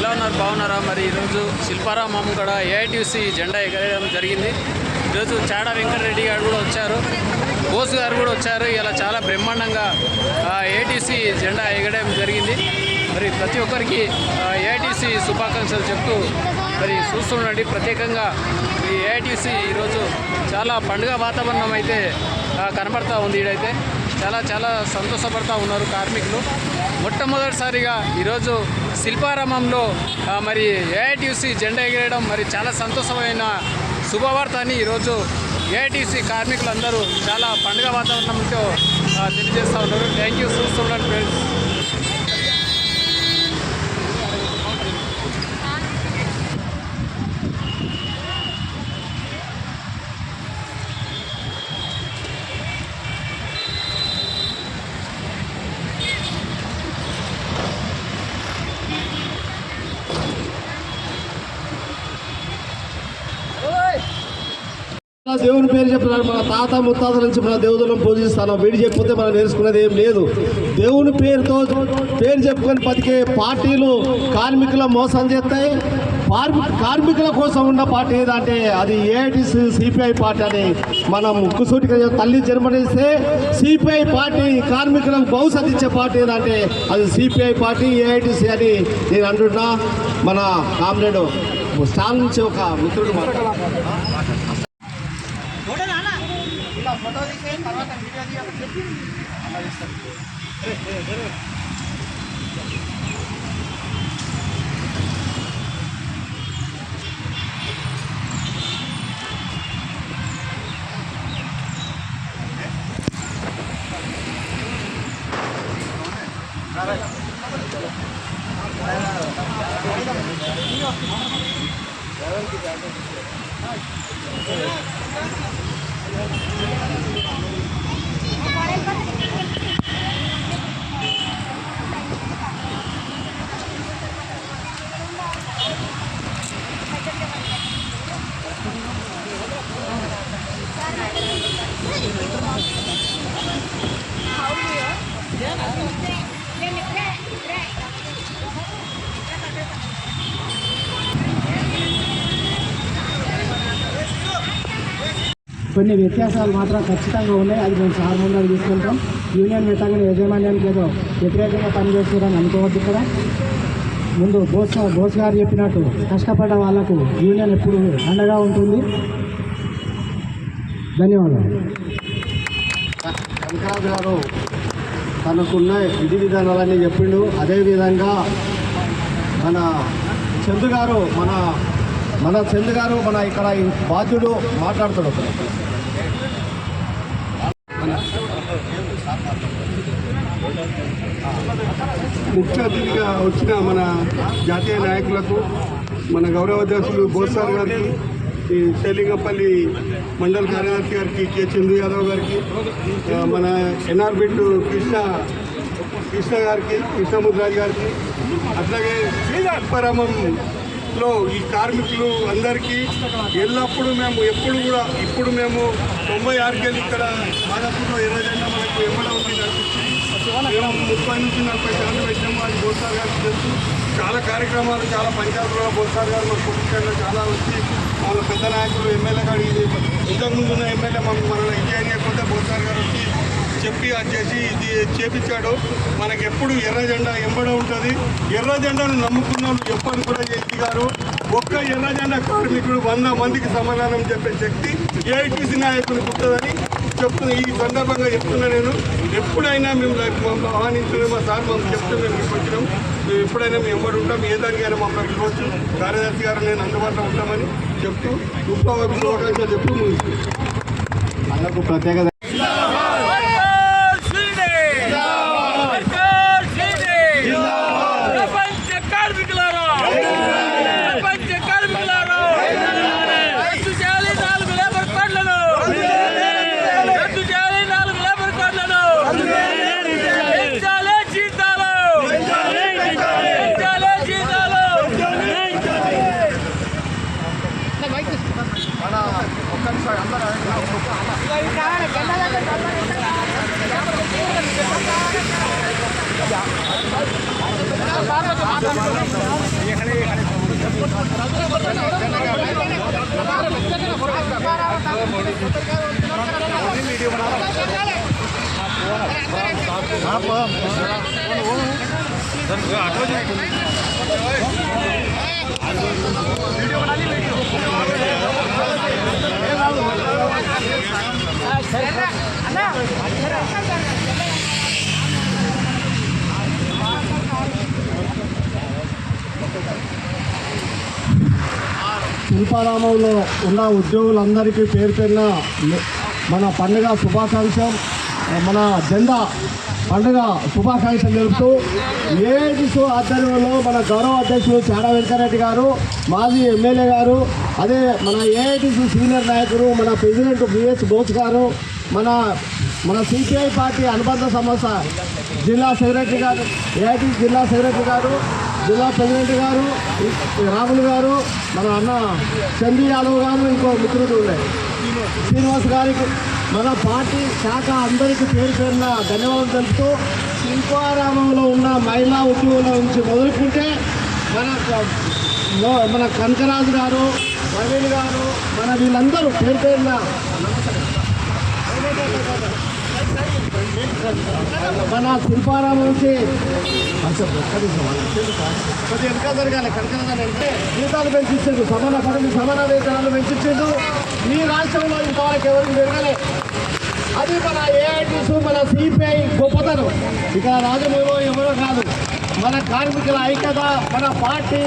ఎలా ఉన్నారు? బాగున్నారా? మరి ఈరోజు శిల్పారామం కూడా ఏఐటీసీ జెండా ఎగరేయడం జరిగింది. ఈరోజు చాడా వెంకటరెడ్డి గారు కూడా వచ్చారు, బోస్ గారు కూడా వచ్చారు. ఇలా చాలా బ్రహ్మాండంగా ఏఐటీసీ జెండా ఎగరేయడం జరిగింది. మరి ప్రతి ఒక్కరికి ఏఐటీసీ శుభాకాంక్షలు చెప్తూ మరి చూస్తుండండి. ప్రత్యేకంగా ఈ ఏఐటీసీ ఈరోజు చాలా పండుగ వాతావరణం అయితే కనబడతా ఉంది. ఈడైతే చాలా సంతోషపడతా ఉన్నారు కార్మికులు. మొట్టమొదటిసారిగా ఈరోజు శిల్పారామంలో మరి ఏఐటీసీ జెండా ఎగరేయడం మరి చాలా సంతోషమైన శుభవార్త అని ఈరోజు ఏఐటీసీ కార్మికులందరూ చాలా పండుగ వాతావరణంతో తెలియజేస్తూ ఉన్నారు. Thank you. చూస్తున్నాను ఫ్రెండ్స్. దేవుని పేరు చెప్తున్నాడు. మన తాత ముత్తాతల నుంచి మన దేవుళ్ళను పూజిస్తాను. వీడి చెప్పితే మనం నేర్చుకునేది ఏం లేదు. దేవుని పేరు చెప్పుకొని బతికే పార్టీలు కార్మికుల మోసం చేస్తాయి. కార్మికుల కోసం ఉన్న పార్టీ ఏదంటే అది ఏఐటీసీ సిపిఐ పార్టీ అని మనం ముక్కుసూటిగా తల్లి జన్మనిస్తే సిపిఐ పార్టీ కార్మికులకు భవిష్యత్తు ఇచ్చే పార్టీ ఏదంటే అది సిపిఐ పార్టీ, ఏఐటీసీ అని నేను అంటున్నా. మన కామ్రేడ్ స్టాల్ నుంచి ఒక మిత్రుడు ఫోటో తీసే తర్వాత వీడియో తీయాలని చెప్పి అలా ఇస్తాను. కొన్ని వ్యత్యాసాలు మాత్రం ఖచ్చితంగా ఉన్నాయి. అది మేము సార్ ముందు తీసుకుంటాం. యూనియన్ పెట్టగానే యాజమాన్యానికి ఏదో వ్యతిరేకంగా పనిచేస్తున్నారని అనుకోవద్దు. ఇక్కడ ముందు బోస్ గారు చెప్పినట్టు కష్టపడ్డ వాళ్లకు యూనియన్ ఎప్పుడు అండగా ఉంటుంది. ధన్యవాదాలు. వెంకరాజు గారు తనకున్న విధి విధానాలన్నీ చెప్పిండు. అదేవిధంగా మన చందు గారు మన ఇక్కడ బాధ్యుడు మాట్లాడుతాడు. ముఖ్య అతిథిగా వచ్చిన మన జాతీయ నాయకులకు, మన గౌరవ అధ్యక్షులు బోస్ సార్ గారికి, ఈ శైలింగపల్లి మండల కార్యదర్శి గారికి, కె చందు యాదవ్ గారికి, మన ఎన్ఆర్బిట్ కృష్ణ గారికి, కృష్ణముద్రాజ్ గారికి, అట్లాగే శిల్పారామంలో ఈ కార్మికులు అందరికీ ఎల్లప్పుడూ ఇప్పుడు మేము 96 కెళ్ళి ఇక్కడ మాదాపూర్లో ఎర్రజెండా మనకు ఎమ్మడా ఉంది నడిపించి మేము 30 నుంచి 40 సార్లు పెట్టినాము. అది బోసార్ గారికి తెలుసు. చాలా కార్యక్రమాలు, చాలా పంచాయతీలో బోసార్ గారు మన కుటుంబంలో చాలా వచ్చి వాళ్ళ పెద్ద నాయకులు ఎమ్మెల్యే గారు ఇంతకుముందు ఉన్న ఎమ్మెల్యే మన ఇంజనీయర్ బోసార్ గారు వచ్చి చెప్పి అది చేసి ఇది చేపించాడు. మనకి ఎప్పుడు ఎర్ర జెండా ఎంబడే ఉంటుంది. ఎర్ర జెండాను నమ్ముకున్న వాళ్ళు ఎప్పటి కూడా జేసీ గారు ఒక్క ఎర్ర జెండా కార్మికుడు 100 మందికి సమాధానం చెప్పే శక్తి ఏఐటీసీ నాయకులకు ఉంటుందని చెప్తున్నా. ఈ సందర్భంగా చెప్తున్నా. నేను ఎప్పుడైనా మేము ఆహ్వానించిన మా సార్ మమ్మల్ని చెప్తే మేము మీకు వచ్చినాం. ఎప్పుడైనా మేము ఎంబడి ఉంటాం. ఏ దానికైనా మమ్మల్ని పిలవచ్చు. కార్యదర్శి గారు నేను అందుబాటులో ఉంటామని చెప్తూ శుభాకాంక్షలు చెప్తూ ముగిస్తున్నాను. అందుకు ప్రత్యేక అందరూ శిల్పారామంలో ఉన్న ఉద్యోగులందరికీ పేరు పేరున మన పండుగ శుభాకాంక్షలు, మన జెండా పండుగ శుభాకాంక్షలు తెలుపుతూ ఏఐటీసీ ఆధ్వర్యంలో మన గౌరవ అధ్యక్షులు చాడా వెంకరెడ్డి గారు, మాజీ ఎమ్మెల్యే గారు, అదే మన ఏఐటీసీ సీనియర్ నాయకులు మన ప్రెసిడెంట్ బిఎస్ బోస్ గారు, మన సిపిఐ పార్టీ అనుబంధ సంస్థ జిల్లా సెక్రటరీ గారు, ఏఐటీసీ జిల్లా సెక్రటరీ గారు, జిల్లా ప్రెసిడెంట్ గారు రాములు గారు, మన అన్న చంద్ర యాదవ్ గారు, ఇంకో మిత్రుడు ఉన్నాయి శ్రీనివాస్ గారికి, మన పార్టీ శాఖ అందరికీ పేరు పేరున ధన్యవాదాలు తెలుపుతూ శిల్పారామంలో ఉన్న మహిళా ఉద్యోగుల నుంచి మొదలుకుంటే మన కనకరాజు గారు, ప్రవీణ్ గారు, మన వీళ్ళందరూ పేరు పేరున మన శిల్పారామం నుంచి కొద్దిగా వెనక జరగాలి. కనకరాజు అంటే జీతాలు పెంచిచ్చిండు, సమాన వేతనాలు పెంచిచ్చిండు. ఈ రాష్ట్రంలో ఇంతవరకు ఎవరికి జరగలే. అది మన ఏఐటీసీ మన సిపిఐ గొప్పతనం. ఇక్కడ రాజమౌళి ఎవరో కాదు, మన కార్మికుల ఐక్యత, మన పార్టీ